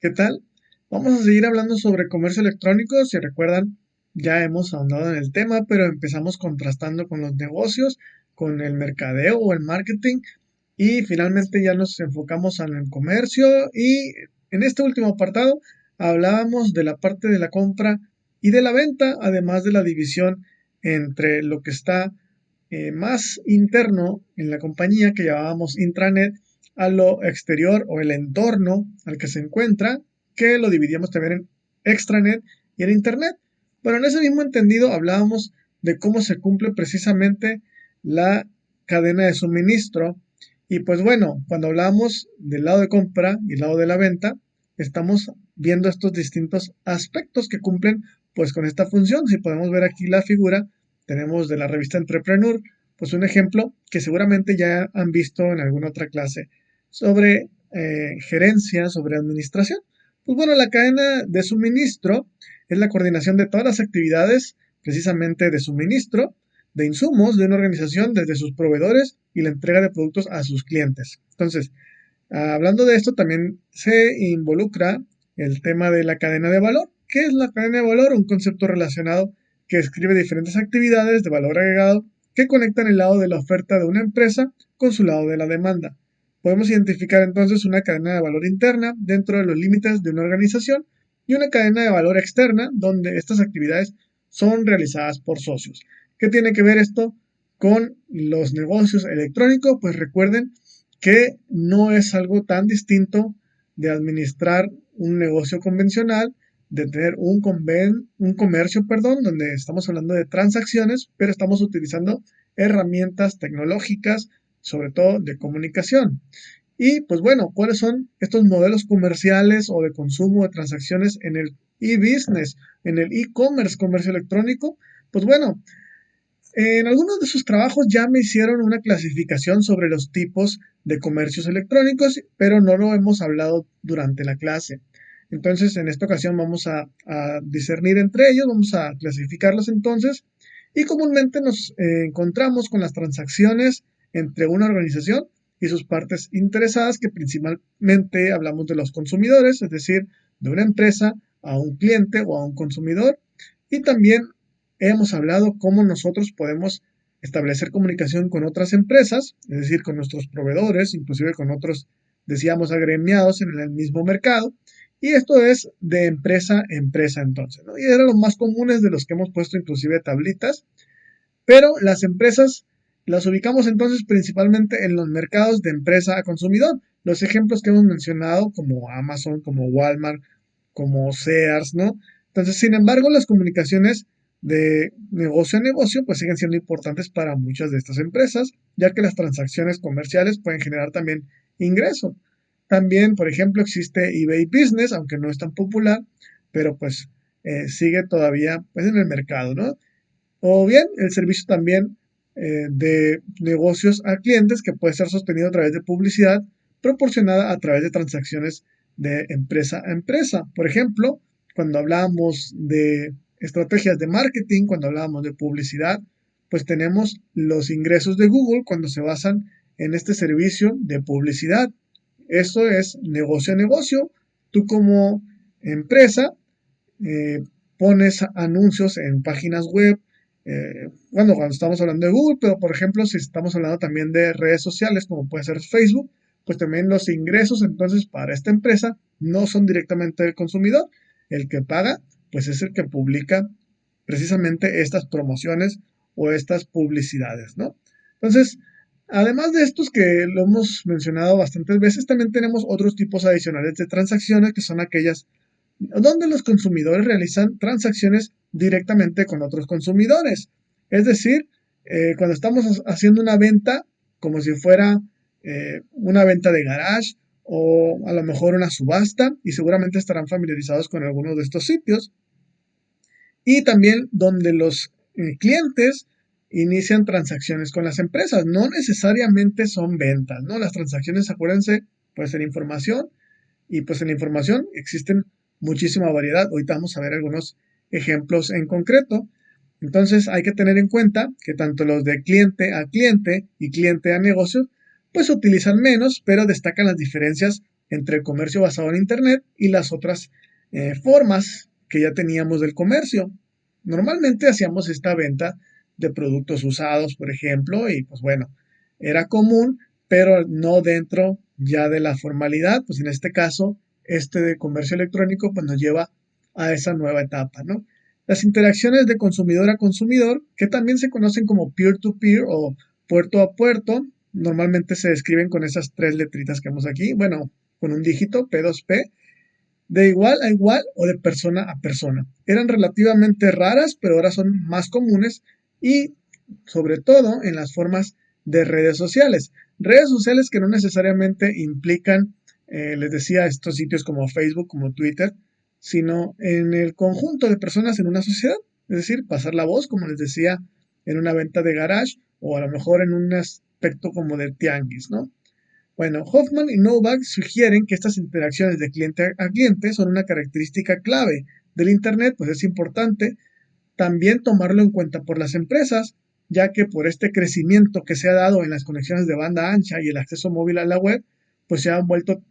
¿Qué tal? Vamos a seguir hablando sobre comercio electrónico. Si recuerdan, ya hemos ahondado en el tema, pero empezamos contrastando con los negocios, con el mercadeo o el marketing y finalmente ya nos enfocamos en el comercio y en este último apartado hablábamos de la parte de la compra y de la venta, además de la división entre lo que está más interno en la compañía que llamábamos intranet a lo exterior o el entorno al que se encuentra, que lo dividíamos también en extranet y en internet. Pero en ese mismo entendido hablábamos de cómo se cumple precisamente la cadena de suministro. Y pues bueno, cuando hablamos del lado de compra y el lado de la venta, estamos viendo estos distintos aspectos que cumplen pues con esta función. Si podemos ver aquí la figura, tenemos de la revista Entrepreneur, pues un ejemplo que seguramente ya han visto en alguna otra clase sobre gerencia, sobre administración. Pues bueno, la cadena de suministro es la coordinación de todas las actividades precisamente de suministro de insumos de una organización desde sus proveedores y la entrega de productos a sus clientes. Entonces, hablando de esto, también se involucra el tema de la cadena de valor. ¿Qué es la cadena de valor? Un concepto relacionado que describe diferentes actividades de valor agregado que conectan el lado de la oferta de una empresa con su lado de la demanda. Podemos identificar entonces una cadena de valor interna dentro de los límites de una organización y una cadena de valor externa donde estas actividades son realizadas por socios. ¿Qué tiene que ver esto con los negocios electrónicos? Pues recuerden que no es algo tan distinto de administrar un negocio convencional, de tener un comercio, perdón, donde estamos hablando de transacciones, pero estamos utilizando herramientas tecnológicas, sobre todo de comunicación. Y pues bueno, ¿cuáles son estos modelos comerciales o de consumo de transacciones en el e-business, en el e-commerce, comercio electrónico? Pues bueno, en algunos de sus trabajos ya me hicieron una clasificación sobre los tipos de comercios electrónicos, pero no lo hemos hablado durante la clase. Entonces, en esta ocasión vamos a discernir entre ellos, vamos a clasificarlos entonces, y comúnmente nos encontramos con las transacciones entre una organización y sus partes interesadas, que principalmente hablamos de los consumidores, es decir, de una empresa a un cliente o a un consumidor, y también hemos hablado cómo nosotros podemos establecer comunicación con otras empresas, es decir, con nuestros proveedores, inclusive con otros, decíamos, agremiados en el mismo mercado. Y esto es de empresa a empresa entonces, ¿no? Y eran los más comunes de los que hemos puesto inclusive tablitas, pero las empresas las ubicamos entonces principalmente en los mercados de empresa a consumidor. Los ejemplos que hemos mencionado como Amazon, como Walmart, como Sears, ¿no? Entonces, sin embargo, las comunicaciones de negocio a negocio pues siguen siendo importantes para muchas de estas empresas, ya que las transacciones comerciales pueden generar también ingresos. También, por ejemplo, existe eBay Business, aunque no es tan popular, pero pues sigue todavía pues, en el mercado, ¿no? O bien el servicio también de negocios a clientes que puede ser sostenido a través de publicidad proporcionada a través de transacciones de empresa a empresa. Por ejemplo, cuando hablamos de estrategias de marketing, cuando hablamos de publicidad, pues tenemos los ingresos de Google cuando se basan en este servicio de publicidad. Eso es negocio a negocio. Tú como empresa eh, pones anuncios en páginas web, bueno, cuando estamos hablando de Google, pero por ejemplo, si estamos hablando también de redes sociales, como puede ser Facebook, pues también los ingresos entonces para esta empresa no son directamente del consumidor. El que paga, pues es el que publica precisamente estas promociones o estas publicidades, ¿no? Entonces, además de estos que lo hemos mencionado bastantes veces, también tenemos otros tipos adicionales de transacciones que son aquellas donde los consumidores realizan transacciones directamente con otros consumidores. Es decir, cuando estamos haciendo una venta, como si fuera una venta de garage o a lo mejor una subasta, y seguramente estarán familiarizados con algunos de estos sitios, y también donde los clientes inician transacciones con las empresas. No necesariamente son ventas, ¿no? Las transacciones, acuérdense, puede ser información y pues en la información existen muchísima variedad. Ahorita vamos a ver algunos ejemplos en concreto. Entonces hay que tener en cuenta que tanto los de cliente a cliente y cliente a negocio pues utilizan menos, pero destacan las diferencias entre el comercio basado en Internet y las otras formas que ya teníamos del comercio. Normalmente hacíamos esta venta de productos usados, por ejemplo, y pues bueno, era común, pero no dentro ya de la formalidad, pues en este caso, este de comercio electrónico pues nos lleva a esa nueva etapa, ¿no? Las interacciones de consumidor a consumidor, que también se conocen como peer-to-peer o puerto a puerto, normalmente se describen con esas tres letritas que vemos aquí, bueno, con un dígito, P2P, de igual a igual o de persona a persona. Eran relativamente raras, pero ahora son más comunes y sobre todo en las formas de redes sociales. Redes sociales que no necesariamente implican, les decía, estos sitios como Facebook, como Twitter, sino en el conjunto de personas en una sociedad. Es decir, pasar la voz, como les decía, en una venta de garage o a lo mejor en un aspecto como de tianguis, ¿no? Bueno, Hoffman y Novak sugieren que estas interacciones de cliente a cliente son una característica clave del Internet, pues es importante también tomarlo en cuenta por las empresas, ya que por este crecimiento que se ha dado en las conexiones de banda ancha y el acceso móvil a la web, pues se han vuelto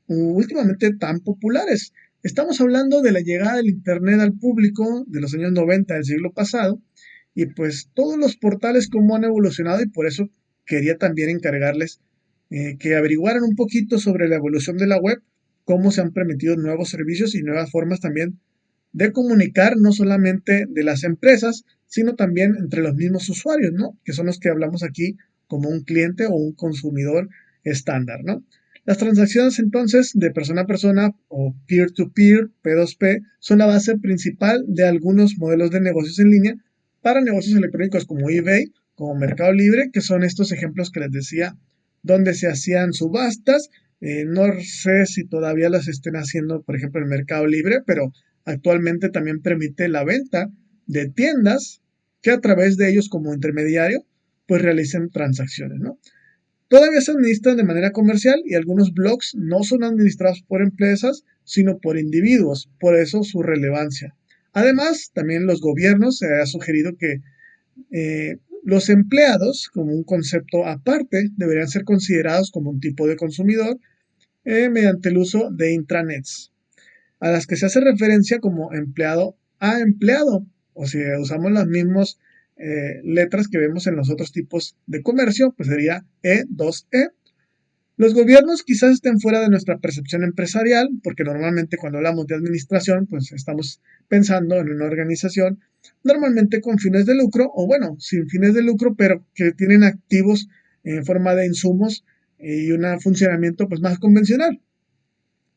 últimamente tan populares. Estamos hablando de la llegada del Internet al público de los años 90 del siglo pasado y pues todos los portales cómo han evolucionado y por eso quería también encargarles que averiguaran un poquito sobre la evolución de la web, cómo se han permitido nuevos servicios y nuevas formas también de comunicar, no solamente de las empresas, sino también entre los mismos usuarios, ¿no? Que son los que hablamos aquí como un cliente o un consumidor estándar, ¿no? Las transacciones entonces de persona a persona o peer-to-peer, P2P, son la base principal de algunos modelos de negocios en línea para negocios electrónicos como eBay, como Mercado Libre, que son estos ejemplos que les decía, donde se hacían subastas. No sé si todavía las estén haciendo, por ejemplo, en Mercado Libre, pero actualmente también permite la venta de tiendas que a través de ellos como intermediario pues realicen transacciones, ¿no? Todavía se administran de manera comercial y algunos blogs no son administrados por empresas, sino por individuos, por eso su relevancia. Además, también los gobiernos se ha sugerido que los empleados, como un concepto aparte, deberían ser considerados como un tipo de consumidor mediante el uso de intranets, a las que se hace referencia como empleado a empleado, o si usamos las mismas letras que vemos en los otros tipos de comercio, pues sería E2E. Los gobiernos quizás estén fuera de nuestra percepción empresarial, porque normalmente cuando hablamos de administración, pues estamos pensando en una organización normalmente con fines de lucro, o bueno, sin fines de lucro, pero que tienen activos en forma de insumos y un funcionamiento pues más convencional.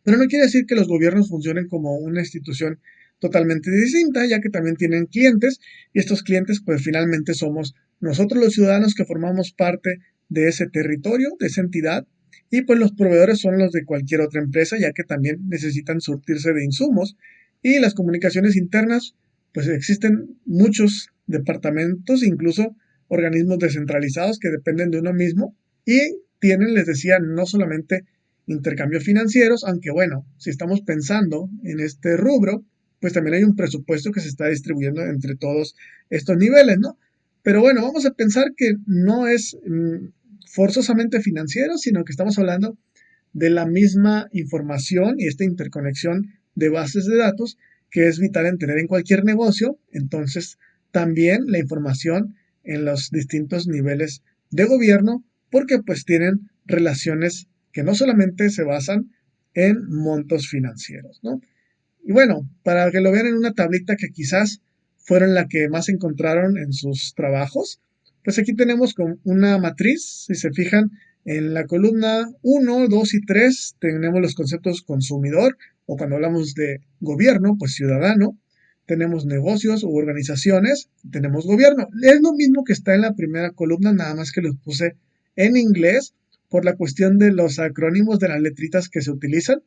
Pero no quiere decir que los gobiernos funcionen como una institución totalmente distinta, ya que también tienen clientes y estos clientes pues finalmente somos nosotros los ciudadanos que formamos parte de ese territorio, de esa entidad, y pues los proveedores son los de cualquier otra empresa, ya que también necesitan surtirse de insumos. Y las comunicaciones internas, pues existen muchos departamentos, incluso organismos descentralizados que dependen de uno mismo y tienen, les decía, no solamente intercambios financieros, aunque bueno, si estamos pensando en este rubro, pues también hay un presupuesto que se está distribuyendo entre todos estos niveles, ¿no? Pero bueno, vamos a pensar que no es forzosamente financiero, sino que estamos hablando de la misma información y esta interconexión de bases de datos que es vital en tener en cualquier negocio. Entonces, también la información en los distintos niveles de gobierno, porque pues tienen relaciones que no solamente se basan en montos financieros, ¿no? Y bueno, para que lo vean en una tablita que quizás fueron la que más encontraron en sus trabajos, pues aquí tenemos con una matriz, si se fijan, en la columna 1, 2 y 3 tenemos los conceptos consumidor, o cuando hablamos de gobierno, pues ciudadano, tenemos negocios u organizaciones, tenemos gobierno. Es lo mismo que está en la primera columna, nada más que los puse en inglés por la cuestión de los acrónimos de las letritas que se utilizan,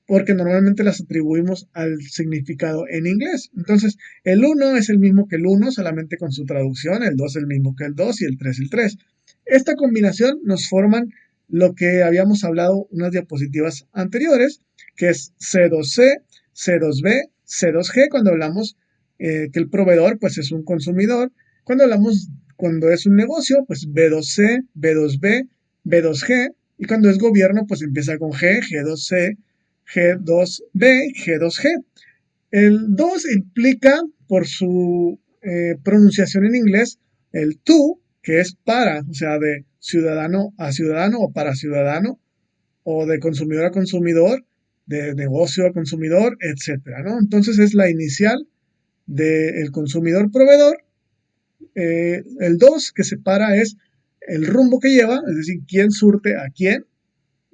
porque normalmente las atribuimos al significado en inglés. Entonces, el uno es el mismo que el uno, solamente con su traducción, el 2 es el mismo que el 2 y el 3 el 3. Esta combinación nos forman lo que habíamos hablado unas diapositivas anteriores, que es C2C, C2B, C2G, cuando hablamos que el proveedor pues es un consumidor, cuando hablamos cuando es un negocio, pues B2C, B2B, B2G, Y cuando es gobierno, pues empieza con G, G2C, G2B, G2G. El 2 implica, por su pronunciación en inglés, el to, que es para, o sea, de ciudadano a ciudadano o para ciudadano, o de consumidor a consumidor, de negocio a consumidor, etcétera, ¿no? Entonces es la inicial del consumidor proveedor. El 2 que separa es el rumbo que lleva, es decir, quién surte a quién.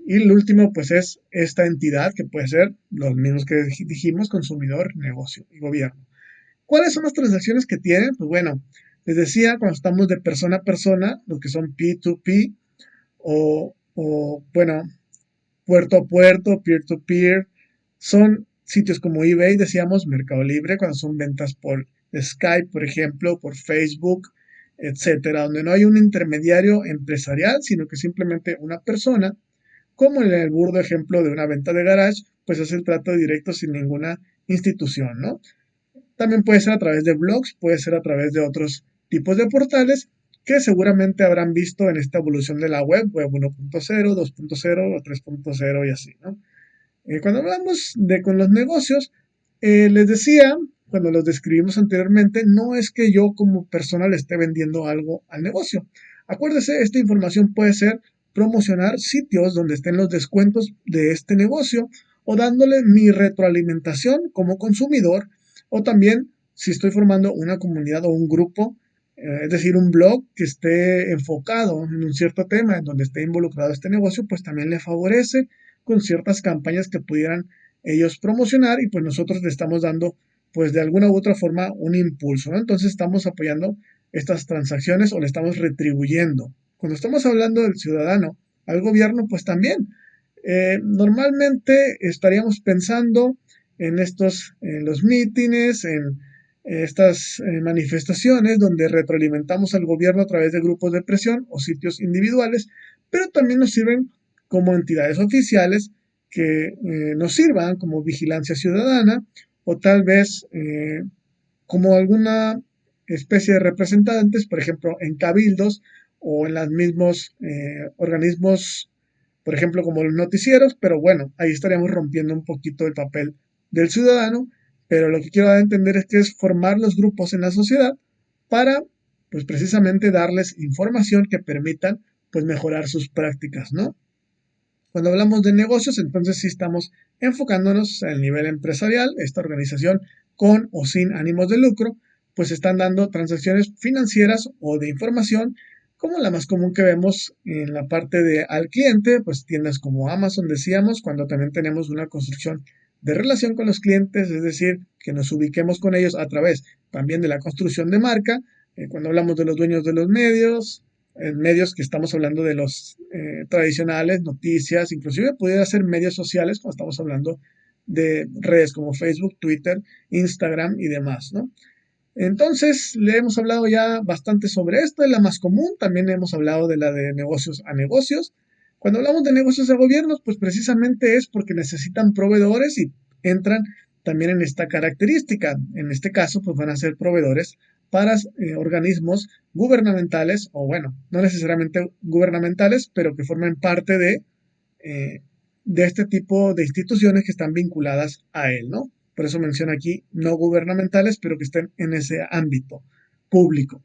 Y el último, pues es esta entidad que puede ser los mismos que dijimos, consumidor, negocio y gobierno. ¿Cuáles son las transacciones que tienen? Pues bueno, les decía, cuando estamos de persona a persona, lo que son P2P bueno, puerto a puerto, peer-to-peer, son sitios como eBay, decíamos, Mercado Libre, cuando son ventas por Skype, por ejemplo, por Facebook, etcétera, donde no hay un intermediario empresarial, sino que simplemente una persona, como en el burdo ejemplo de una venta de garage, pues hace el trato directo sin ninguna institución, ¿no? También puede ser a través de blogs, puede ser a través de otros tipos de portales que seguramente habrán visto en esta evolución de la web 1.0, 2.0 o 3.0 y así, ¿no? Cuando hablamos de con los negocios, les decía, cuando los describimos anteriormente, no es que yo como persona le esté vendiendo algo al negocio. Acuérdese, esta información puede ser promocionar sitios donde estén los descuentos de este negocio o dándole mi retroalimentación como consumidor o también si estoy formando una comunidad o un grupo, es decir, un blog que esté enfocado en un cierto tema en donde esté involucrado este negocio, pues también le favorece con ciertas campañas que pudieran ellos promocionar y pues nosotros le estamos dando pues de alguna u otra forma un impulso, ¿no? Entonces estamos apoyando estas transacciones o le estamos retribuyendo. Cuando estamos hablando del ciudadano al gobierno, pues también normalmente estaríamos pensando en en los mítines, en estas manifestaciones donde retroalimentamos al gobierno a través de grupos de presión o sitios individuales, pero también nos sirven como entidades oficiales que nos sirvan como vigilancia ciudadana o tal vez como alguna especie de representantes, por ejemplo, en cabildos o en los mismos organismos, por ejemplo, como los noticieros, pero bueno, ahí estaríamos rompiendo un poquito el papel del ciudadano, pero lo que quiero dar a entender es que es formar los grupos en la sociedad para, pues precisamente darles información que permitan, pues mejorar sus prácticas, ¿no? Cuando hablamos de negocios, entonces sí estamos enfocándonos al nivel empresarial, esta organización con o sin ánimos de lucro, pues están dando transacciones financieras o de información, como la más común que vemos en la parte de al cliente, pues tiendas como Amazon, decíamos, cuando también tenemos una construcción de relación con los clientes, es decir, que nos ubiquemos con ellos a través también de la construcción de marca, cuando hablamos de los dueños de los medios, en medios que estamos hablando de los tradicionales, noticias, inclusive pudiera ser medios sociales cuando estamos hablando de redes como Facebook, Twitter, Instagram y demás, ¿no? Entonces, le hemos hablado ya bastante sobre esto, es la más común, también hemos hablado de la de negocios a negocios. Cuando hablamos de negocios a gobiernos, pues precisamente es porque necesitan proveedores y entran también en esta característica. En este caso, pues van a ser proveedores para organismos gubernamentales o bueno, no necesariamente gubernamentales, pero que formen parte eh, de este tipo de instituciones que están vinculadas a él, ¿no? Por eso menciona aquí no gubernamentales, pero que estén en ese ámbito público.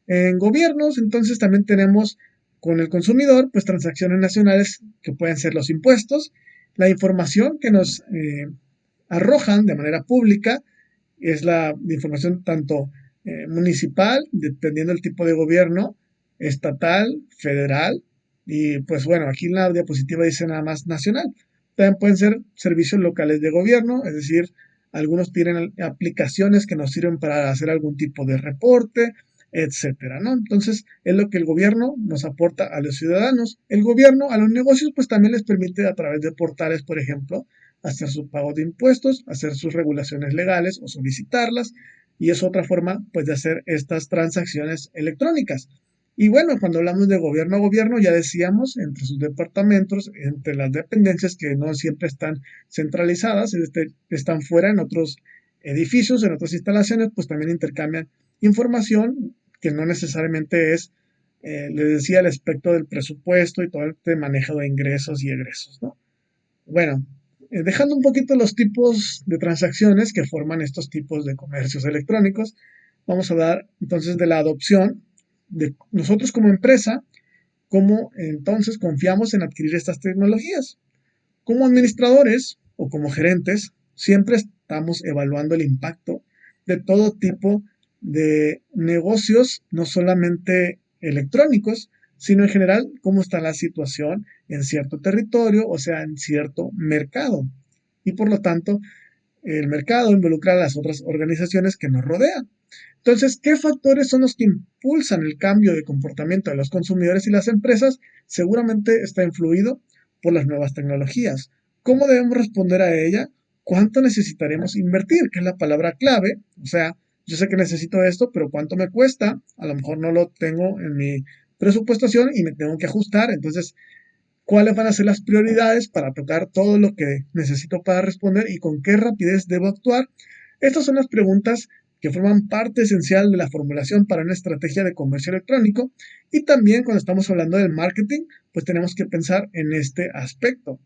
En gobiernos, entonces también tenemos con el consumidor, pues transacciones nacionales que pueden ser los impuestos, la información que nos arrojan de manera pública, es la información tanto municipal, dependiendo del tipo de gobierno, estatal, federal, y pues bueno, aquí en la diapositiva dice nada más nacional. También pueden ser servicios locales de gobierno, es decir, algunos tienen aplicaciones que nos sirven para hacer algún tipo de reporte, etcétera, ¿no? Entonces, es lo que el gobierno nos aporta a los ciudadanos. El gobierno a los negocios, pues también les permite a través de portales, por ejemplo, hacer su pago de impuestos, hacer sus regulaciones legales o solicitarlas, y es otra forma, pues, de hacer estas transacciones electrónicas. Y bueno, cuando hablamos de gobierno a gobierno, ya decíamos, entre sus departamentos, entre las dependencias que no siempre están centralizadas, están fuera en otros edificios, en otras instalaciones, pues también intercambian información que no necesariamente es les decía el aspecto del presupuesto y todo este manejo de ingresos y egresos, ¿no? Bueno, dejando un poquito los tipos de transacciones que forman estos tipos de comercios electrónicos, vamos a hablar entonces de la adopción de nosotros como empresa, cómo entonces confiamos en adquirir estas tecnologías. Como administradores o como gerentes, siempre estamos evaluando el impacto de todo tipo de negocios, no solamente electrónicos, sino en general cómo está la situación en cierto territorio, o sea, en cierto mercado. Y por lo tanto, el mercado involucra a las otras organizaciones que nos rodean. Entonces, ¿qué factores son los que impulsan el cambio de comportamiento de los consumidores y las empresas? Seguramente está influido por las nuevas tecnologías. ¿Cómo debemos responder a ella? ¿Cuánto necesitaremos invertir? Que es la palabra clave. O sea, yo sé que necesito esto, pero ¿cuánto me cuesta? A lo mejor no lo tengo en mi presupuestación y me tengo que ajustar. Entonces, ¿cuáles van a ser las prioridades para tocar todo lo que necesito para responder y con qué rapidez debo actuar? Estas son las preguntas que forman parte esencial de la formulación para una estrategia de comercio electrónico y también cuando estamos hablando del marketing, pues tenemos que pensar en este aspecto.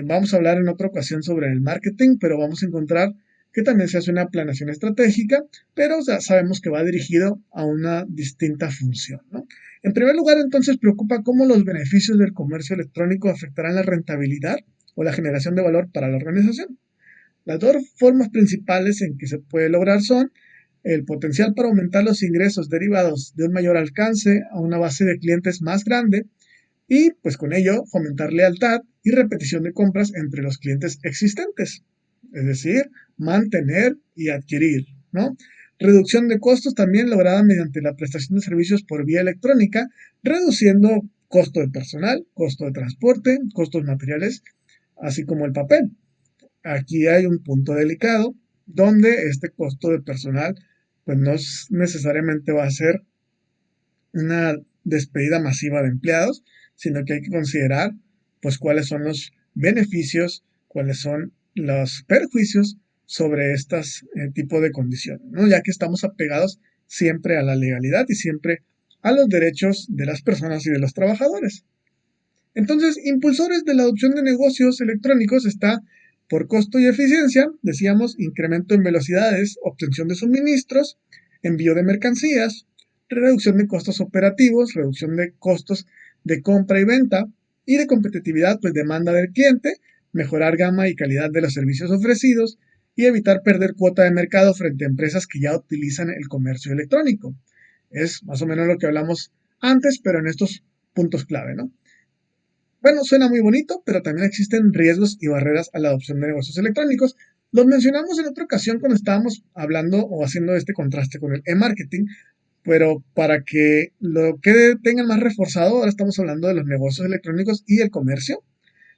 Vamos a hablar en otra ocasión sobre el marketing, pero vamos a encontrar que también se hace una planeación estratégica, pero ya sabemos que va dirigido a una distinta función, ¿no? En primer lugar, entonces, preocupa cómo los beneficios del comercio electrónico afectarán la rentabilidad o la generación de valor para la organización. Las dos formas principales en que se puede lograr son el potencial para aumentar los ingresos derivados de un mayor alcance a una base de clientes más grande y, pues con ello, fomentar lealtad y repetición de compras entre los clientes existentes. Es decir, mantener y adquirir, ¿no? Reducción de costos también lograda mediante la prestación de servicios por vía electrónica, reduciendo costo de personal, costo de transporte, costos materiales, así como el papel. Aquí hay un punto delicado donde este costo de personal pues no necesariamente va a ser una despedida masiva de empleados, sino que hay que considerar pues cuáles son los beneficios, cuáles son los perjuicios sobre estas tipo de condiciones, ¿no? Ya que estamos apegados siempre a la legalidad y siempre a los derechos de las personas y de los trabajadores. Entonces, impulsores de la adopción de negocios electrónicos está por costo y eficiencia, decíamos, incremento en velocidades, obtención de suministros, envío de mercancías, reducción de costos operativos, reducción de costos de compra y venta y de competitividad, pues demanda del cliente, mejorar gama y calidad de los servicios ofrecidos y evitar perder cuota de mercado frente a empresas que ya utilizan el comercio electrónico. Es más o menos lo que hablamos antes, pero en estos puntos clave, ¿no? Bueno, suena muy bonito, pero también existen riesgos y barreras a la adopción de negocios electrónicos. Los mencionamos en otra ocasión cuando estábamos hablando o haciendo este contraste con el e-marketing, pero para que lo que tengan más reforzado, ahora estamos hablando de los negocios electrónicos y el comercio.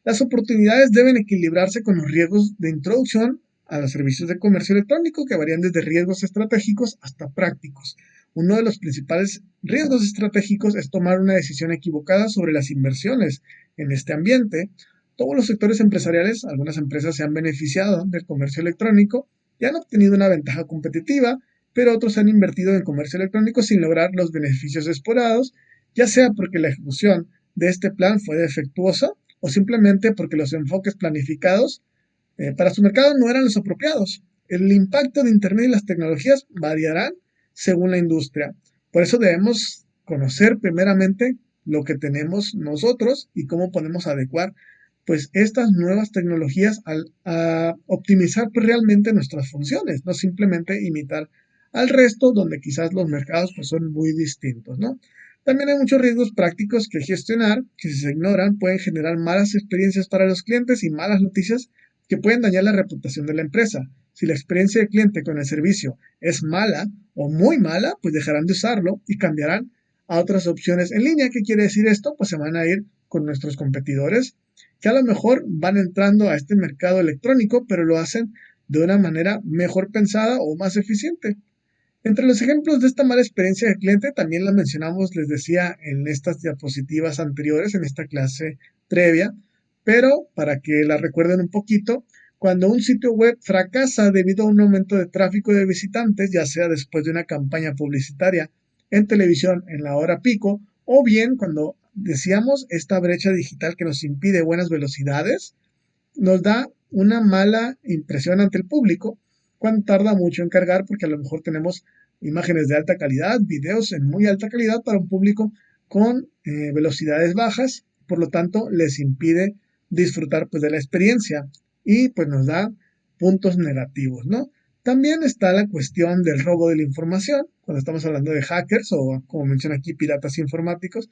Las oportunidades deben equilibrarse con los riesgos de introducción a los servicios de comercio electrónico que varían desde riesgos estratégicos hasta prácticos. Uno de los principales riesgos estratégicos es tomar una decisión equivocada sobre las inversiones en este ambiente. Todos los sectores empresariales, algunas empresas se han beneficiado del comercio electrónico y han obtenido una ventaja competitiva, pero otros han invertido en comercio electrónico sin lograr los beneficios esperados, ya sea porque la ejecución de este plan fue defectuosa o simplemente porque los enfoques planificados para su mercado no eran los apropiados. El impacto de Internet y las tecnologías variarán según la industria. Por eso debemos conocer primeramente lo que tenemos nosotros y cómo podemos adecuar pues estas nuevas tecnologías a optimizar pues, realmente nuestras funciones, no simplemente imitar al resto donde quizás los mercados pues, son muy distintos, ¿no? También hay muchos riesgos prácticos que gestionar que si se ignoran pueden generar malas experiencias para los clientes y malas noticias que pueden dañar la reputación de la empresa. Si la experiencia del cliente con el servicio es mala o muy mala, pues dejarán de usarlo y cambiarán a otras opciones en línea. ¿Qué quiere decir esto? Pues se van a ir con nuestros competidores que a lo mejor van entrando a este mercado electrónico, pero lo hacen de una manera mejor pensada o más eficiente. Entre los ejemplos de esta mala experiencia del cliente, también la mencionamos, les decía, en estas diapositivas anteriores, en esta clase previa, pero para que la recuerden un poquito, cuando un sitio web fracasa debido a un aumento de tráfico de visitantes, ya sea después de una campaña publicitaria en televisión en la hora pico O bien, cuando decíamos esta brecha digital que nos impide buenas velocidades, nos da una mala impresión ante el público cuando tarda mucho en cargar, porque a lo mejor tenemos imágenes de alta calidad, videos en muy alta calidad para un público con velocidades bajas, por lo tanto les impide disfrutar pues de la experiencia y pues nos da puntos negativos, ¿no? También está la cuestión del robo de la información, cuando estamos hablando de hackers o como menciona aquí piratas informáticos,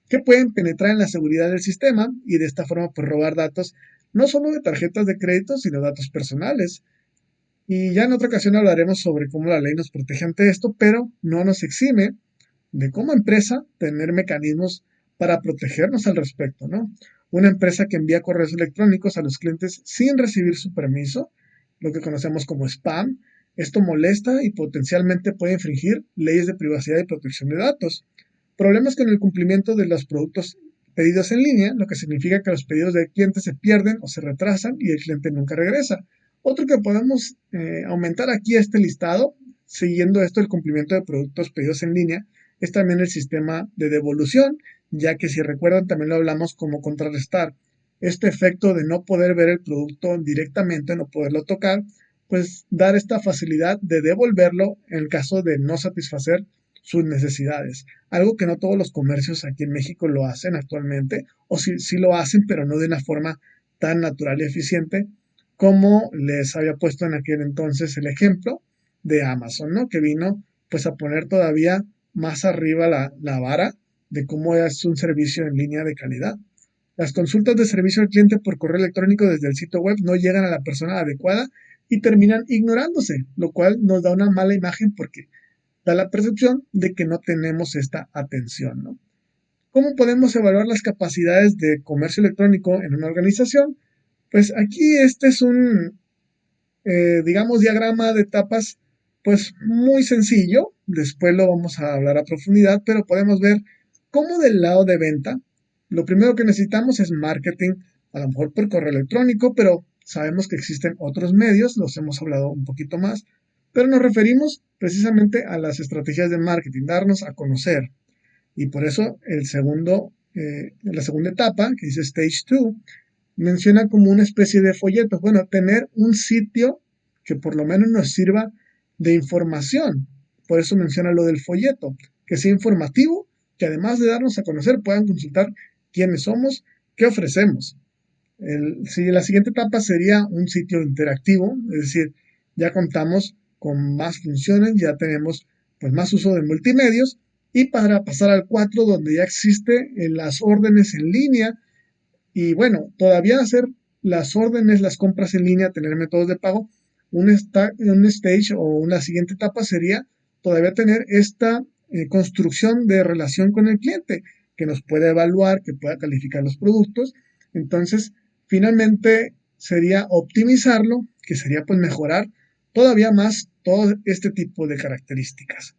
que pueden penetrar en la seguridad del sistema y de esta forma pues robar datos no solo de tarjetas de crédito, sino datos personales. Y ya en otra ocasión hablaremos sobre cómo la ley nos protege ante esto, pero no nos exime de como empresa tener mecanismos para protegernos al respecto, ¿no? Una empresa que envía correos electrónicos a los clientes sin recibir su permiso, lo que conocemos como spam, esto molesta y potencialmente puede infringir leyes de privacidad y protección de datos. Problemas con el cumplimiento de los productos pedidos en línea, lo que significa que los pedidos del cliente se pierden o se retrasan y el cliente nunca regresa. Otro que podemos aumentar aquí este listado, siguiendo esto el cumplimiento de productos pedidos en línea, es también el sistema de devolución, ya que si recuerdan también lo hablamos como contrarrestar este efecto de no poder ver el producto directamente, no poderlo tocar, pues dar esta facilidad de devolverlo en el caso de no satisfacer sus necesidades. Algo que no todos los comercios aquí en México lo hacen actualmente, o sí lo hacen, pero no de una forma tan natural y eficiente como les había puesto en aquel entonces el ejemplo de Amazon, ¿no? Que vino pues a poner todavía más arriba la vara de cómo es un servicio en línea de calidad. Las consultas de servicio al cliente por correo electrónico desde el sitio web no llegan a la persona adecuada y terminan ignorándose, lo cual nos da una mala imagen porque da la percepción de que no tenemos esta atención, ¿no? ¿Cómo podemos evaluar las capacidades de comercio electrónico en una organización? Pues aquí este es un, digamos, diagrama de etapas, pues muy sencillo. Después lo vamos a hablar a profundidad, pero podemos ver cómo del lado de venta, lo primero que necesitamos es marketing, a lo mejor por correo electrónico, pero sabemos que existen otros medios, los hemos hablado un poquito más, pero nos referimos precisamente a las estrategias de marketing, darnos a conocer. Y por eso la segunda etapa, que dice Stage 2, menciona como una especie de folleto. Bueno, tener un sitio que por lo menos nos sirva de información. Por eso menciona lo del folleto, que sea informativo, que además de darnos a conocer puedan consultar quiénes somos, qué ofrecemos. La siguiente etapa sería un sitio interactivo, es decir, ya contamos con más funciones, ya tenemos pues más uso de multimedios y para pasar al 4 donde ya existe las órdenes en línea y bueno, todavía hacer las órdenes, las compras en línea, tener métodos de pago, un stage o una siguiente etapa sería todavía tener esta construcción de relación con el cliente, que nos pueda evaluar, que pueda calificar los productos. Entonces, finalmente sería optimizarlo, que sería pues mejorar todavía más todo este tipo de características.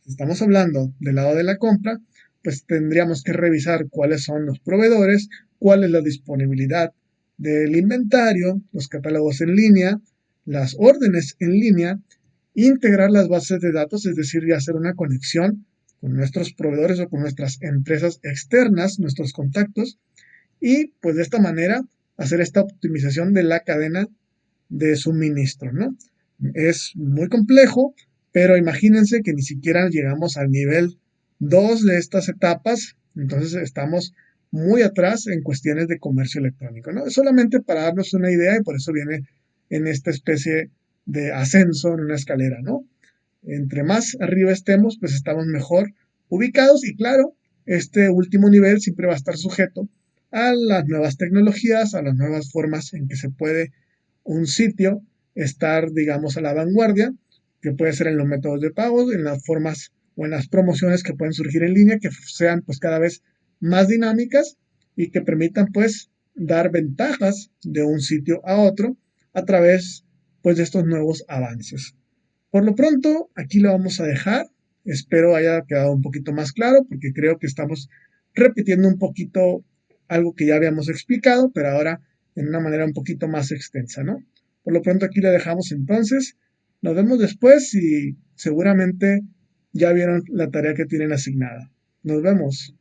Si estamos hablando del lado de la compra, pues tendríamos que revisar cuáles son los proveedores, cuál es la disponibilidad del inventario, los catálogos en línea, las órdenes en línea, integrar las bases de datos, es decir, ya hacer una conexión con nuestros proveedores o con nuestras empresas externas, nuestros contactos, y pues de esta manera hacer esta optimización de la cadena de suministro, ¿no? Es muy complejo, pero imagínense que ni siquiera llegamos al nivel 2 de estas etapas, entonces estamos muy atrás en cuestiones de comercio electrónico, ¿no? Es solamente para darnos una idea y por eso viene en esta especie de ascenso en una escalera, ¿no? Entre más arriba estemos, pues estamos mejor ubicados y claro, este último nivel siempre va a estar sujeto a las nuevas tecnologías, a las nuevas formas en que se puede un sitio estar, digamos, a la vanguardia, que puede ser en los métodos de pago, en las formas o en las promociones que pueden surgir en línea, que sean pues cada vez más dinámicas y que permitan pues dar ventajas de un sitio a otro a través pues de estos nuevos avances. Por lo pronto, aquí lo vamos a dejar. Espero haya quedado un poquito más claro porque creo que estamos repitiendo un poquito algo que ya habíamos explicado, pero ahora en una manera un poquito más extensa, ¿no? Por lo pronto aquí lo dejamos entonces. Nos vemos después y seguramente ya vieron la tarea que tienen asignada. Nos vemos.